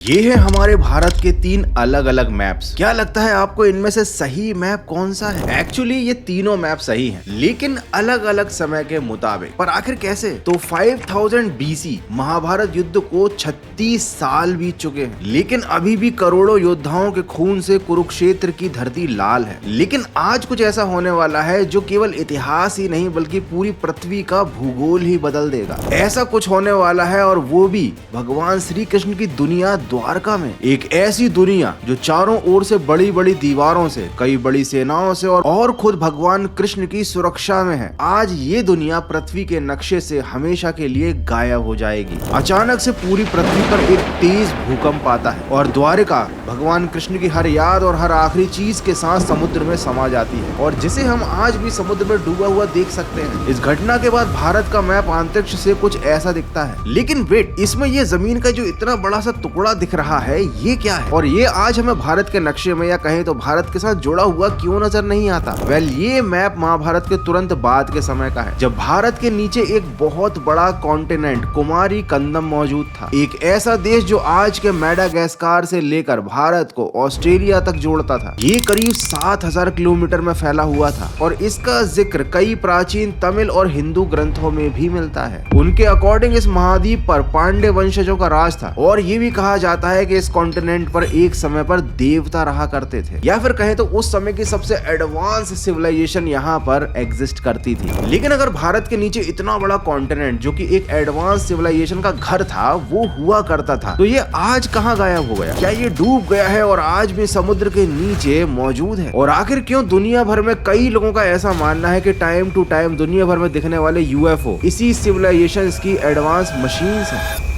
ये है हमारे भारत के 3 अलग अलग मैप्स। क्या लगता है आपको इनमें से सही मैप कौन सा है? एक्चुअली ये तीनों मैप सही हैं, लेकिन अलग अलग समय के मुताबिक। पर आखिर कैसे? तो 5000 BC महाभारत युद्ध को 36 साल बीत चुके हैं, लेकिन अभी भी करोड़ों योद्धाओं के खून से कुरुक्षेत्र की धरती लाल है। लेकिन आज कुछ ऐसा होने वाला है जो केवल इतिहास ही नहीं बल्कि पूरी पृथ्वी का भूगोल ही बदल देगा। ऐसा कुछ होने वाला है और वो भी भगवान श्री कृष्ण की दुनिया द्वारका में। एक ऐसी दुनिया जो चारों ओर से बड़ी बड़ी दीवारों से, कई बड़ी सेनाओं से और खुद भगवान कृष्ण की सुरक्षा में है। आज ये दुनिया पृथ्वी के नक्शे से हमेशा के लिए गायब हो जाएगी। अचानक से पूरी पृथ्वी पर एक तेज भूकंप आता है और द्वारका भगवान कृष्ण की हर याद और हर आखिरी चीज के साथ समुद्र में समा जाती है, और जिसे हम आज भी समुद्र में डूबा हुआ देख सकते हैं। इस घटना के बाद भारत का मैप अंतरिक्ष से कुछ ऐसा दिखता है। लेकिन वेट, इसमें ये जमीन का जो इतना बड़ा सा टुकड़ा दिख रहा है, ये क्या है? और ये आज हमें भारत के नक्शे में या कहें तो भारत के साथ जुड़ा हुआ क्यों नजर नहीं आता? वेल, ये मैप महाभारत के तुरंत बाद के समय का है, जब भारत के नीचे एक बहुत बड़ा कॉन्टिनेंट कुमारी कंदम मौजूद था। एक ऐसा देश जो आज के मेडागास्कर से लेकर भारत को ऑस्ट्रेलिया तक जोड़ता था। ये करीब 7000 किलोमीटर में फैला हुआ था और इसका जिक्र कई प्राचीन तमिल और हिंदू ग्रंथों में भी मिलता है। उनके अकॉर्डिंग इस महाद्वीप पर पांडे वंशजों का राज था, और ये भी कहा जाता है कि इस कॉन्टिनेंट पर एक समय पर देवता रहा करते थे, या फिर कहें तो उस समय की सबसे एडवांस सिविलाइजेशन यहाँ पर एग्जिस्ट करती थी। लेकिन अगर भारत के नीचे इतना बड़ा कॉन्टिनेंट जो कि एक एडवांस सिविलाइजेशन का घर था, वो हुआ करता था, तो ये आज कहाँ गायब हो गया? क्या ये डूब गया है और आज भी समुद्र के नीचे मौजूद है? और आखिर क्यों दुनिया भर में कई लोगों का ऐसा मानना है कि टाइम टू टाइम दुनिया भर में दिखने वाले UFO इसी सिविलाइजेशन की एडवांस मशीन्स हैं?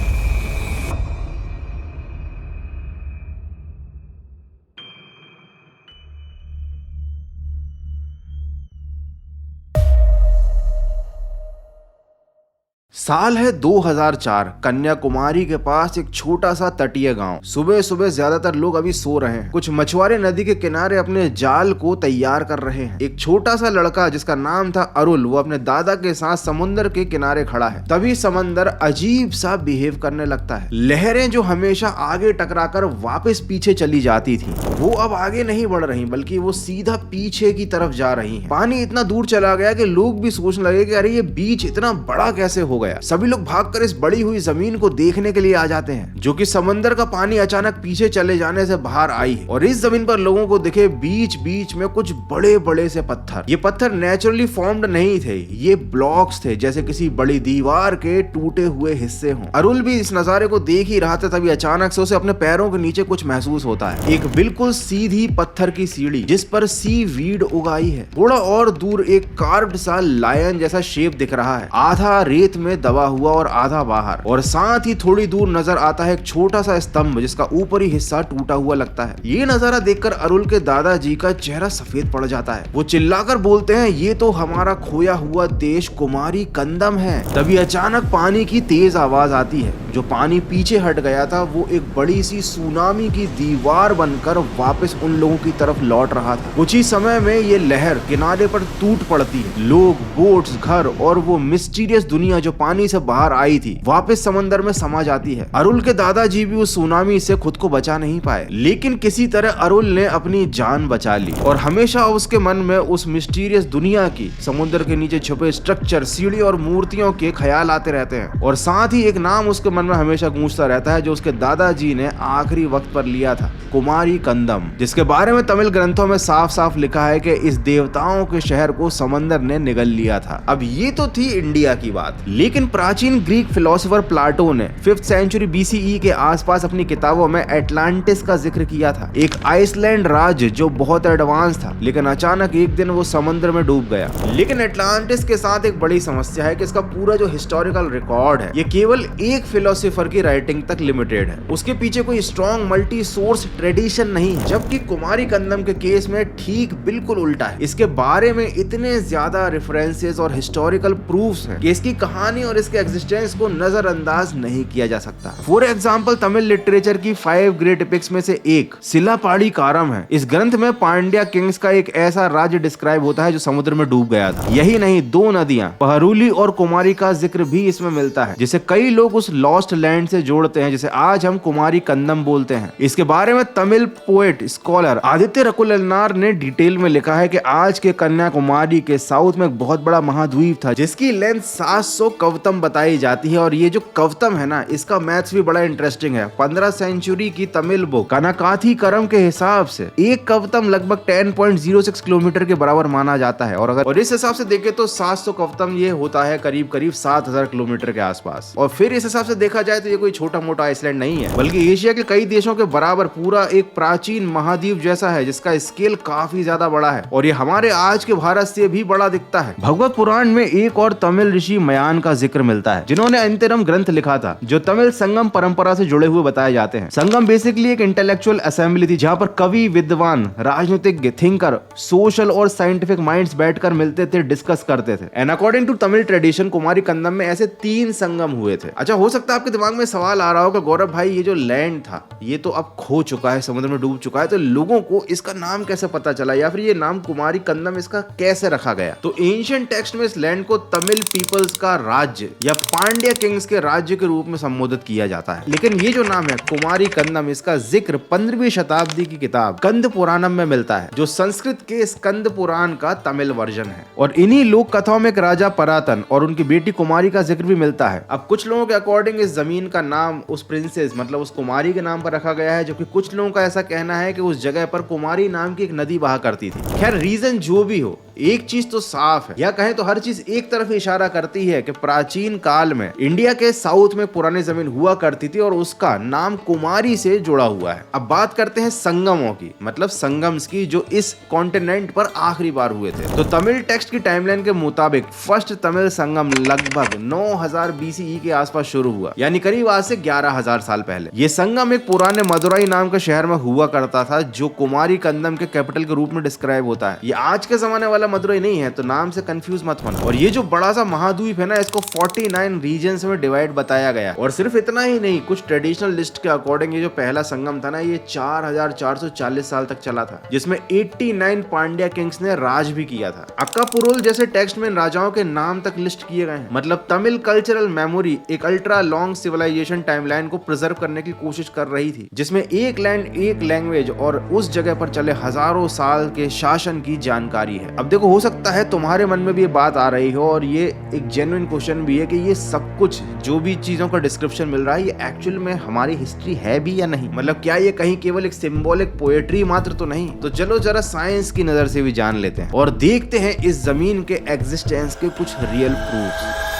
साल है 2004। कन्याकुमारी के पास एक छोटा सा तटीय गांव। सुबह सुबह ज्यादातर लोग अभी सो रहे हैं। कुछ मछुआरे नदी के किनारे अपने जाल को तैयार कर रहे हैं। एक छोटा सा लड़का जिसका नाम था अरुल, वो अपने दादा के साथ समुद्र के किनारे खड़ा है। तभी समंदर अजीब सा बिहेव करने लगता है। लहरें जो हमेशा आगे टकराकर वापस पीछे चली जाती थी, वो अब आगे नहीं बढ़ रही बल्कि वो सीधा पीछे की तरफ जा रही है। पानी इतना दूर चला गया कि लोग भी सोचने लगे कि अरे ये बीच इतना बड़ा कैसे हो गया। सभी लोग भागकर इस बड़ी हुई जमीन को देखने के लिए आ जाते हैं, जो कि समंदर का पानी अचानक पीछे चले जाने से बाहर आई है। और इस जमीन पर लोगों को दिखे बीच बीच में कुछ बड़े बड़े से पत्थर। ये पत्थर नेचुरली फॉर्म्ड नहीं थे, ये ब्लॉक्स थे, जैसे किसी बड़ी दीवार के टूटे हुए हिस्से हों। अरुल भी इस नजारे को देख ही रहा था, तभी अचानक से उसे अपने पैरों के नीचे कुछ महसूस होता है। एक बिल्कुल सीधी पत्थर की सीढ़ी जिस पर सी वीड उगाई है। थोड़ा और दूर एक कार्व्ड सा लायन जैसा शेप दिख रहा है, आधा रेत में दबा हुआ और आधा बाहर। और साथ ही थोड़ी दूर नजर आता है एक छोटा सा स्तंभ जिसका ऊपरी हिस्सा टूटा हुआ लगता है। ये नजारा देखकर अरुल के दादाजी का चेहरा सफेद पड़ जाता है। वो चिल्लाकर बोलते हैं, ये तो हमारा खोया हुआ देश कुमारी कंदम है। तभी अचानक पानी की तेज आवाज आती है। जो पानी पीछे हट गया था वो एक बड़ी सी सुनामी की दीवार बनकर वापस उन लोगों की तरफ लौट रहा था। कुछ ही समय में ये लहर किनारे पर टूट पड़ती है। लोग, बोट्स, घर और वो मिस्टीरियस दुनिया जो पानी से बाहर आई थी वापस समंदर में समा जाती है। अरुल के दादाजी भी उस सुनामी से खुद को बचा नहीं पाए, लेकिन किसी तरह अरुल ने अपनी जान बचा ली। और हमेशा उसके मन में उस मिस्टीरियस दुनिया की, समुद्र के नीचे छुपे स्ट्रक्चर, सीढ़ी और मूर्तियों के ख्याल आते रहते हैं। और साथ ही एक नाम उसके मन में हमेशा गूंजता रहता है जो उसके दादाजी ने आखिरी वक्त पर लिया था, कुमारी कंदम, जिसके बारे में तमिल ग्रंथों में साफ साफ लिखा है कि इस देवताओं के शहर को समंदर ने निगल लिया था। अब ये तो थी इंडिया की बात, लेकिन प्राचीन ग्रीक फिलोसोफर प्लाटो ने 5th सेंचुरी BCE के आसपास अपनी किताबों में एटलांटिस का जिक्र किया था। एक आइसलैंड राज्य जो बहुत एडवांस था, लेकिन अचानक एक दिन वो समंदर में डूब गया। लेकिन एटलांटिस के साथ एक बड़ी समस्या है कि इसका पूरा जो हिस्टोरिकल रिकॉर्ड है ये केवल एक फिलोसोफर की राइटिंग तक लिमिटेड है। उसके पीछे कोई स्ट्रॉन्ग मल्टी सोर्स ट्रेडिशन नहीं है। जबकि कुमारी कंदम के केस में ठीक बिल्कुल उल्टा है। इसके बारे में इतने ज्यादा रेफरेंसेस और हिस्टोरिकल प्रूफ्स हैं कि इसकी कहानी और इसके एग्जिस्टेंस को नजरअंदाज नहीं किया जा सकता। फॉर एग्जाम्पल तमिल लिटरेचर की 5 ग्रेट एपिक्स में से एक सिलापाड़ी कारम है। इस ग्रंथ में पांड्या किंग्स का एक ऐसा राज्य डिस्क्राइब होता है जो समुद्र में डूब गया था। यही नहीं, 2 नदियां पहरुली और कुमारी का जिक्र भी इसमें मिलता है, जिसे कई लोग उस लॉस्ट लैंड से जोड़ते हैं जिसे आज हम कुमारी कंदम बोलते हैं। इसके बारे में तमिल पोएट स्कॉलर आदित्य रकुलनार ने डिटेल में लिखा है कि आज के कन्याकुमारी के साउथ में एक बहुत बड़ा महाद्वीप था जिसकी लेंथ 700 कवतम बताई जाती है। और ये जो कवतम है ना, इसका मैथ्स भी बड़ा इंटरेस्टिंग है। 15 सेंचुरी की तमिल बुक कनाकाथी करम के हिसाब से एक कवतम लगभग 10.06 किलोमीटर के बराबर माना जाता है। और इस हिसाब से देखें तो 700 कवतम ये होता है करीब करीब 7000 किलोमीटर के आसपास। और फिर इस हिसाब से देखा जाए तो ये कोई छोटा मोटा आइसलैंड नहीं है, बल्कि एशिया के कई देशों के बराबर पूरा एक प्राचीन महाद्वीप जैसा है जिसका स्केल काफी ज्यादा बड़ा है। और ये हमारे आज के भारत से भी बड़ा दिखता है। भगवत पुराण में एक और तमिल ऋषि मयान का जिक्र मिलता है जिन्होंने अंतरम ग्रंथ लिखा था जो तमिल संगम परंपरा से जुड़े हुए बताए जाते हैं। संगम बेसिकली एक इंटेलेक्चुअल असेंबली थी जहां पर कवि, विद्वान, राजनीतिक, थिंकर, सोशल और साइंटिफिक माइंड्स बैठकर मिलते थे, डिस्कस करते थे। And according to Tamil tradition Kumari Kandam में ऐसे 3 संगम हुए थे। अच्छा, हो सकता है आपके दिमाग में सवाल आ रहा होगा, गौरव भाई ये जो लैंड था ये तो अब खो चुका है, समुद्र में डूब चुका है, तो लोगों को इसका नाम कैसे पता चला या फिर ये नाम कुमारी कंदम इसका कैसे रखा गया? तो एंशिएंट टेक्स्ट में इस लैंड को तमिल पीपल्स का राज्य या पांड्या किंग्स के राज्य के रूप में संबोधित किया जाता है। लेकिन ये जो नाम है कुमारी कंदम, इसका जिक्र 15वीं शताब्दी की किताब कंद पुराणम में मिलता है जो संस्कृत के स्कंद पुराण का तमिल वर्जन है। और इन्हीं लोक कथाओं में एक राजा परातन और उनकी बेटी कुमारी का जिक्र भी मिलता है। अब कुछ लोगों के अकॉर्डिंग इस जमीन का नाम उस प्रिंसेस मतलब उस कुमारी के नाम पर रखा गया है, जबकि कुछ लोगों का ऐसा कहना है कि उस जगह पर कुमारी नाम की एक नदी बहा करती थी। खैर रीजन जो भी हो, एक चीज तो साफ है, या कहें तो हर चीज एक तरफ इशारा करती है कि प्राचीन काल में इंडिया के साउथ में पुरानी जमीन हुआ करती थी और उसका नाम कुमारी से जुड़ा हुआ है। अब बात करते हैं संगमों की, मतलब संगम्स की, जो इस कॉन्टिनेंट पर आखिरी बार हुए थे। तो तमिल टेक्स्ट की टाइमलाइन के मुताबिक फर्स्ट तमिल संगम लगभग 9000 BCE के आसपास शुरू हुआ, यानी करीब आज से 11000 साल पहले। ये संगम एक पुराने मदुराई नाम के शहर में हुआ करता था जो कुमारी कंदम के कैपिटल के रूप में डिस्क्राइब होता है। ये आज के जमाने वाला मदुराई नहीं है, तो नाम से कंफ्यूज मत होना। और ये जो बड़ा सा महाद्वीप है ना, इसको 49 रीजन्स में डिवाइड बताया गया। और सिर्फ इतना ही नहीं, कुछ ट्रेडिशनल लिस्ट के अकॉर्डिंग ये जो पहला संगम था ना, ये 4440 साल तक चला था, जिसमें 89 पांड्या किंग्स ने राज भी किया था। अक्कापुरुल जैसे टेक्स्ट में राजाओं के नाम तक लिस्ट किए गए हैं। मतलब तमिल कल्चरल मेमोरी एक अल्ट्रा लॉन्ग सिविलाइजेशन टाइमलाइन को प्रिजर्व करने की कोशिश कर रही थी, जिसमें एक लैंड, एक लैंग्वेज और उस जगह पर चले हजारों साल के शासन की जानकारी है। अब देखो, हो सकता है तुम्हारे मन में भी ये बात आ रही हो और ये एक जेन्युइन क्वेश्चन भी है कि ये सब कुछ जो भी चीजों का डिस्क्रिप्शन मिल रहा है ये एक्चुअल में हमारी हिस्ट्री है भी या नहीं। मतलब क्या ये कहीं केवल एक सिंबॉलिक पोएट्री मात्र तो नहीं? तो चलो जरा साइंस की नजर से भी जान लेते हैं और देखते हैं इस जमीन के एग्जिस्टेंस के कुछ रियल प्रूफ्स।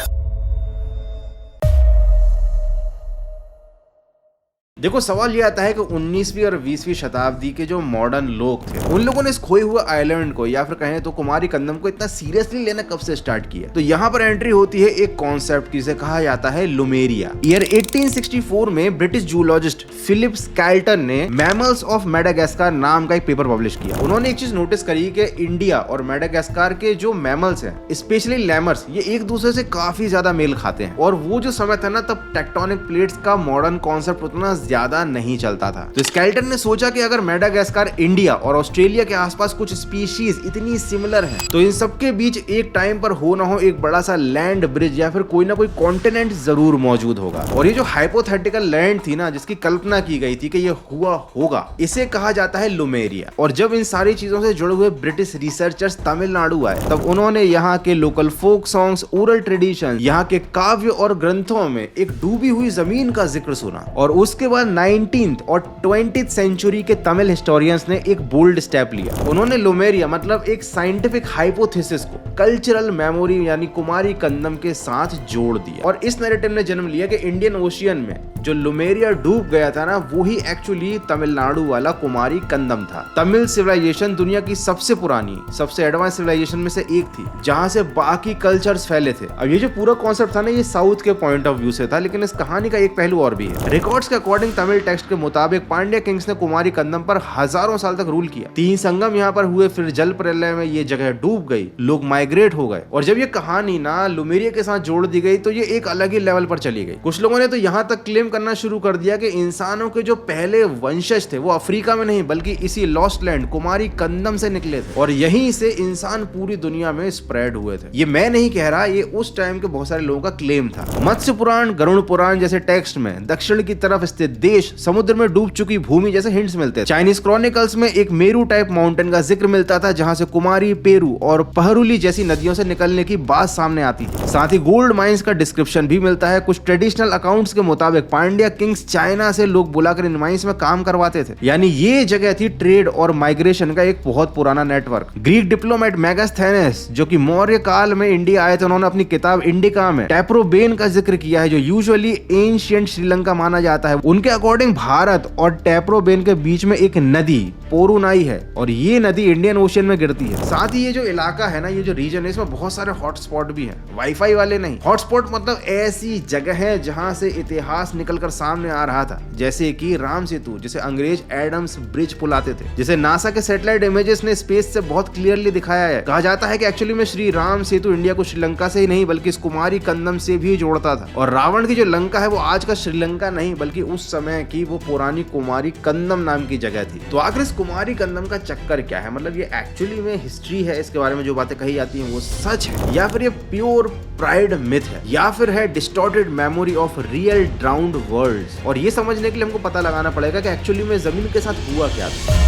देखो, सवाल ये आता है कि 19वीं और 20वीं शताब्दी के जो मॉडर्न लोग थे उन लोगों ने इस खोए हुए आइलैंड को या फिर कहें तो कुमारी कंदम को इतना सीरियसली लेना कब से स्टार्ट किया? तो यहाँ पर एंट्री होती है एक कॉन्सेप्ट की, जिसे कहा जाता है लुमेरिया। ईयर 1864 में ब्रिटिश जूलॉजिस्ट फिलिप स्केल्टन ने मैमल्स ऑफ मेडागास्कर नाम का एक पेपर पब्लिश किया। उन्होंने एक चीज नोटिस करी कि इंडिया और मेडागास्कर के जो मैमल्स हैं, स्पेशली लैमर्स, ये एक दूसरे से काफी ज्यादा मेल खाते हैं। और वो जो समय था ना, तब टेक्टोनिक प्लेट्स का मॉडर्न कॉन्सेप्ट उतना ज्यादा नहीं चलता था। तो स्केल्टन ने सोचा कि अगर मेडागास्कर, इंडिया और ऑस्ट्रेलिया के आसपास कुछ स्पीशीज इतनी सिमिलर हैं, तो इन सबके बीच एक टाइम पर हो ना हो एक बड़ा सा लैंड ब्रिज या फिर कोई ना कोई कॉन्टिनेंट जरूर मौजूद होगा। और ये जो हाइपोथेटिकल लैंड थी ना, जिसकी कल्पना की गई थी कि ये हुआ होगा, इसे कहा जाता है लुमेरिया। और जब इन सारी चीजों से जुड़े हुए ब्रिटिश रिसर्चर्स तमिलनाडु आए, तब उन्होंने यहाँ के local folk songs, oral tradition, यहाँ के काव्य और ग्रंथों में एक डूबी हुई जमीन का जिक्र सुना। और उसके बाद 19th और 20th सेंचुरी के तमिल हिस्टोरियंस ने एक बोल्ड स्टेप लिया। उन्होंने लुमेरिया मतलब एक साइंटिफिक हाइपोथेसिस को कल्चरल मेमोरी यानी कुमारी कंदम के साथ जोड़ दिया। और इस नैरेटिव ने जन्म लिया कि इंडियन ओशियन में जो लुमेरिया डूब गया था ना, वो ही एक्चुअली तमिलनाडु वाला कुमारी कंदम था। तमिल सिविलाइजेशन दुनिया की सबसे पुरानी, सबसे एडवांस सिविलाइजेशन में से एक थी, जहां से बाकी कल्चर्स फैले थे। अब ये जो पूरा कॉन्सेप्ट था ना, ये साउथ के पॉइंट ऑफ व्यू से था, लेकिन इस कहानी का एक पहलू और भी है। रिकॉर्ड्स के अकॉर्डिंग ओरिजिनल तमिल टेक्स्ट के मुताबिक पांड्या किंग्स ने कुमारी कंदम पर हजारों साल तक रूल किया। 3 संगम यहाँ पर हुए, फिर जल प्रलय में ये जगह डूब गई, लोग माइग्रेट हो गए, और जब ये कहानी ना लुमेरिया के साथ जोड़ दी गई तो ये एक अलग ही लेवल पर चली गई। कुछ लोगों ने तो यहाँ तक क्लेम करना शुरू कर दिया कि इंसानों के जो पहले वंशज थे वो अफ्रीका में नहीं बल्कि इसी लॉस्ट लैंड कुमारी कंदम से निकले थे, और यहीं से इंसान पूरी दुनिया में स्प्रेड हुए थे। ये मैं नहीं कह रहा, ये उस टाइम के बहुत सारे लोगों का क्लेम था। मत्स्य पुराण, गरुड़ पुराण जैसे टेक्स्ट में दक्षिण की तरफ स्थित देश, समुद्र में डूब चुकी भूमि जैसे हिंट्स मिलते थे। चाइनीज क्रॉनिकल्स में एक मेरू टाइप माउंटेन का जिक्र मिलता था जहां से कुमारी, पेरू और पहरुली जैसी नदियों से निकलने की बात सामने आती थी। साथ ही गोल्ड माइंस का डिस्क्रिप्शन भी मिलता है। कुछ ट्रेडिशनल अकाउंट्स के मुताबिक पांड्या किंग्स चाइना से लोग बुलाकर इन माइंस में काम करवाते थे, यानी ये जगह थी ट्रेड और माइग्रेशन का एक बहुत पुराना नेटवर्क। ग्रीक डिप्लोमेट मेगास्थेनेस जो कि मौर्य काल में इंडिया आए थे, उन्होंने अपनी किताब इंडिका में टैप्रोबेन का जिक्र किया है जो यूजुअली एंशिएंट श्रीलंका माना जाता है। उनके अकॉर्डिंग भारत और टैप्रोबेन के बीच में एक नदी पोरुनाई है और ये नदी इंडियन ओशियन में गिरती है। साथ ही ये जो इलाका है ना, ये जो रीजन है, इसमें बहुत सारे हॉटस्पॉट भी हैं, वाईफाई वाले नहीं। हॉटस्पॉट मतलब ऐसी जगह है जहां से इतिहास निकलकर सामने आ रहा था, जैसे कि राम सेतु, जिसे अंग्रेज एडम्स ब्रिज बुलाते थे, जिसे नासा के सैटेलाइट इमेजेस ने स्पेस से बहुत क्लियरली दिखाया है। कहा जाता है कि एक्चुअली में श्री राम सेतु इंडिया को श्रीलंका से ही नहीं बल्कि इस कुमारी कंदम से भी जोड़ता था, और रावण की जो लंका है वो आज का श्रीलंका नहीं बल्कि उस समय की वो पुरानी कुमारी कंदम नाम की जगह थी। तो आखिर इस कुमारी कंदम का चक्कर क्या है, मतलब ये एक्चुअली में हिस्ट्री है, इसके बारे में जो बातें कही जाती हैं वो सच है, या फिर ये प्योर प्राइड मिथ है, या फिर है distorted memory of real drowned worlds. और ये समझने के लिए हमको पता लगाना पड़ेगा कि एक्चुअली में जमीन के साथ हुआ क्या था।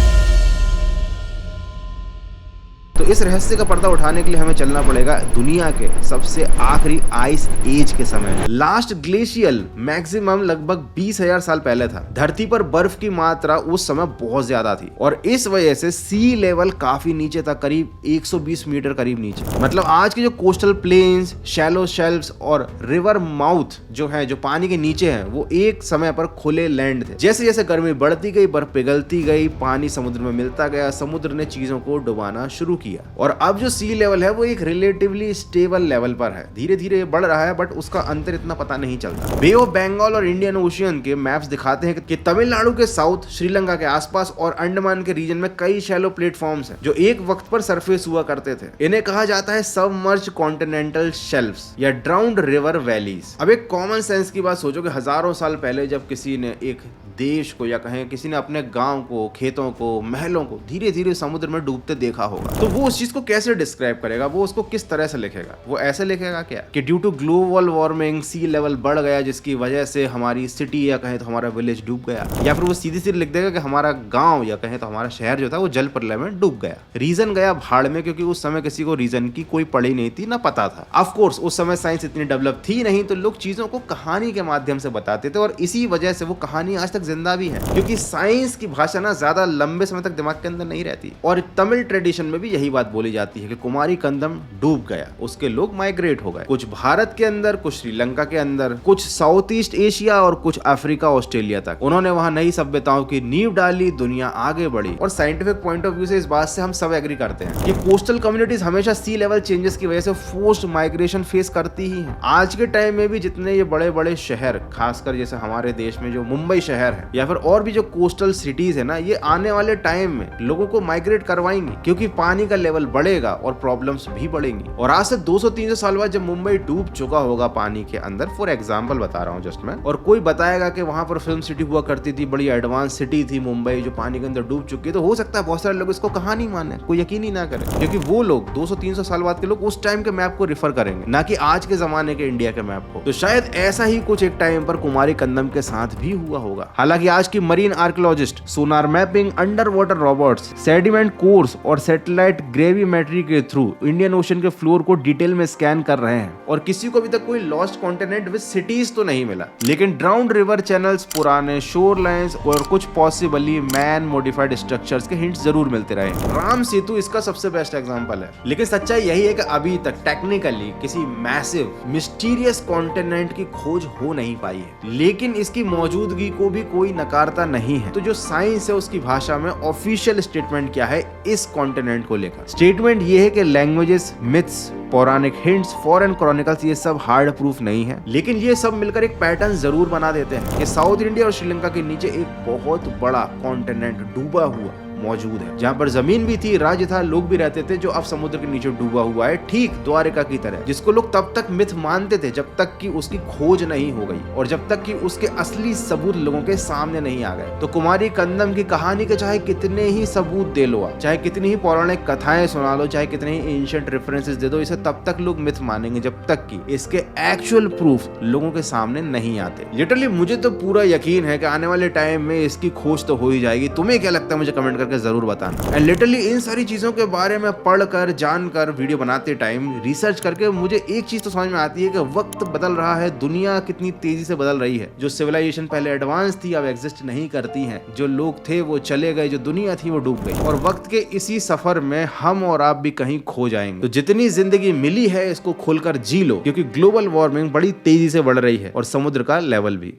तो इस रहस्य का पर्दा उठाने के लिए हमें चलना पड़ेगा दुनिया के सबसे आखिरी आइस एज के समय। लास्ट ग्लेशियल मैक्सिमम लगभग 20,000 साल पहले था। धरती पर बर्फ की मात्रा उस समय बहुत ज्यादा थी और इस वजह से सी लेवल काफी नीचे था, करीब 120 मीटर करीब नीचे। मतलब आज के जो कोस्टल प्लेन्स, शैलो शेल्व्स और रिवर माउथ जो है, जो पानी के नीचे हैं, वो एक समय पर खुले लैंड थे। जैसे जैसे गर्मी बढ़ती गई, बर्फ पिघलती गई, पानी समुद्र में मिलता गया, समुद्र ने चीजों को डुबाना शुरू किया और अब जो सी लेवल है वो एक रिलेटिवली स्टेबल लेवल पर है। धीरे धीरे बढ़ रहा है बट उसका अंतर इतना पता नहीं चलता। बे ऑफ बंगाल और इंडियन ओशियन के मैप्स दिखाते हैं कि तमिलनाडु के साउथ, श्रीलंका के आसपास और अंडमान के रीजन में कई शैलो प्लेटफॉर्म्स हैं जो एक वक्त पर सरफेस हुआ करते थे। इन्हें कहा जाता है सबमर्ज कॉन्टिनेंटल शेल्फ्स या ड्राउन्ड रिवर वैलीज। अब एक कॉमन सेंस की बात सोचो कि हजारों साल पहले जब किसी ने एक देश को या कहें किसी ने अपने गांव को, खेतों को, महलों को धीरे धीरे समुद्र में डूबते देखा होगा, तो वो उस चीज को कैसे डिस्क्राइब करेगा, वो उसको किस तरह से लिखेगा? वो ऐसे लिखेगा क्या कि due to global warming sea level बढ़ गया जिसकी वजह से हमारी सिटी या कहें तो हमारा विलेज डूब गया, या फिर वो सीधी सीधी लिख देगा कि हमारा गांव या कहें तो हमारा शहर जो था वो जल प्रलय में डूब गया। रीजन गया भाड़ में, क्योंकि उस समय किसी को रीजन की कोई पड़ी नहीं थी, ना पता था। ऑफ कोर्स उस समय साइंस इतनी डेवलप थी नहीं, तो लोग चीजों को कहानी के माध्यम से बताते थे और इसी वजह से वो कहानी आज तक जिंदा भी है, क्योंकि साइंस की भाषा ना ज्यादा लंबे समय तक दिमाग के अंदर नहीं रहती। और तमिल ट्रेडिशन में भी यही बात बोली जाती है कि कुमारी कंदम डूब गया, उसके लोग माइग्रेट हो गए, कुछ भारत के अंदर, कुछ श्रीलंका के अंदर, कुछ साउथ ईस्ट एशिया और कुछ अफ्रीका, ऑस्ट्रेलिया तक। उन्होंने वहां नई सभ्यताओं की नींव डाली, दुनिया आगे बढ़ी। और साइंटिफिक पॉइंट ऑफ व्यू से इस बात से हम सब एग्री करते हैं कि कोस्टल कम्युनिटीज हमेशा सी लेवल चेंजेस की वजह से फोर्स्ड माइग्रेशन फेस करती ही हैं। आज के टाइम में भी जितने ये बड़े बड़े शहर, खासकर जैसे हमारे देश में जो मुंबई शहर है या फिर और भी जो कोस्टल सिटीज है ना, ये आने वाले टाइम में लोगों को माइग्रेट करवाएंगी, क्योंकि पानी का लेवल बढ़ेगा और प्रॉब्लम्स भी बढ़ेंगी। और आज से 200-300 साल बाद जब मुंबई डूब चुका होगा पानी के अंदर, फॉर एग्जांपल बता रहा हूँ जस्ट मैं, और कोई बताएगा कि वहां पर फिल्म सिटी हुआ करती थी, बड़ी एडवांस सिटी थी मुंबई जो पानी के अंदर डूब चुकी है, तो हो सकता है बहुत सारे लोग इसको कहानी माने, कोई यकीन ही ना करे, क्योंकि वो लोग 200-300 साल बाद के लोग उस टाइम के मैप को रिफर करेंगे, ना कि आज के जमाने के इंडिया के मैप को। तो शायद ऐसा ही कुछ एक टाइम पर कुमारी कंदम के साथ भी हुआ होगा। हालांकि आज की marine archaeologist sonar mapping, under water robots, sediment cores और सैटेलाइट ग्रेविमेट्री के थ्रू इंडियन ओशन के फ्लोर को डिटेल में स्कैन कर रहे हैं और किसी को अभी तक कोई लॉस्ट कॉन्टिनेंट विद सिटीज तो नहीं मिला, लेकिन ड्राउन्ड रिवर चैनल्स, पुराने शोर लाइन्स और कुछ पॉसिबली मैन मॉडिफाइड स्ट्रक्चर्स के हिंट्स जरूर मिलते रहे। राम सेतु इसका सबसे बेस्ट एग्जांपल है, लेकिन सच्चाई यही है कि अभी तक टेक्निकली किसी मैसिव मिस्टीरियस कॉन्टिनेंट की खोज हो नहीं पाई है, लेकिन इसकी मौजूदगी को भी कोई नकारता नहीं है। तो जो साइंस है उसकी भाषा में ऑफिशियल स्टेटमेंट क्या है इस कॉन्टिनेंट को लेकर? स्टेटमेंट ये है कि लैंग्वेजेस, मिथ्स, पौराणिक हिंट्स, फॉरेन क्रॉनिकल्स ये सब हार्ड प्रूफ नहीं है, लेकिन ये सब मिलकर एक पैटर्न जरूर बना देते हैं कि साउथ इंडिया और श्रीलंका के नीचे एक बहुत बड़ा कॉन्टिनेंट डूबा हुआ मौजूद है, जहाँ पर जमीन भी थी, राज्य था, लोग भी रहते थे, जो अब समुद्र के नीचे डूबा हुआ है, ठीक द्वारिका की तरह, जिसको लोग तब तक मिथ मानते थे जब तक कि उसकी खोज नहीं हो गई और जब तक कि उसके असली सबूत लोगों के सामने नहीं आ गए। तो कुमारी कंदम की कहानी के चाहे कितने ही सबूत दे लो, चाहे कितनी ही पौराणिक कथाएं सुना लो, चाहे कितने ही एंशिएंट रेफरेंसेस दे दो, इसे तब तक लोग मिथ मानेंगे जब तक कि इसके एक्चुअल प्रूफ लोगों के सामने नहीं आते। लिटरली मुझे तो पूरा यकीन है कि आने वाले टाइम में इसकी खोज तो हो ही जाएगी। तुम्हें क्या लगता है मुझे कमेंट करके जरूर बताना। एंड लिटरली इन सारी चीजों के बारे में पढ़कर, जानकर, वीडियो बनाते टाइम रिसर्च करके मुझे एक चीज तो समझ में आती है कि वक्त बदल रहा है, दुनिया कितनी तेजी से बदल रही है। जो सिविलाइजेशन पहले एडवांस थी अब एग्जिस्ट नहीं करती है, जो लोग थे वो चले गए, जो दुनिया थी वो डूब गई, और वक्त के इसी सफर में हम और आप भी कहीं खो जाएंगे। तो जितनी जिंदगी मिली है इसको खुलकर जी लो, क्योंकि ग्लोबल वार्मिंग बड़ी तेजी से बढ़ रही है और समुद्र का लेवल भी।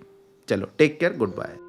चलो टेक केयर, गुड बाय।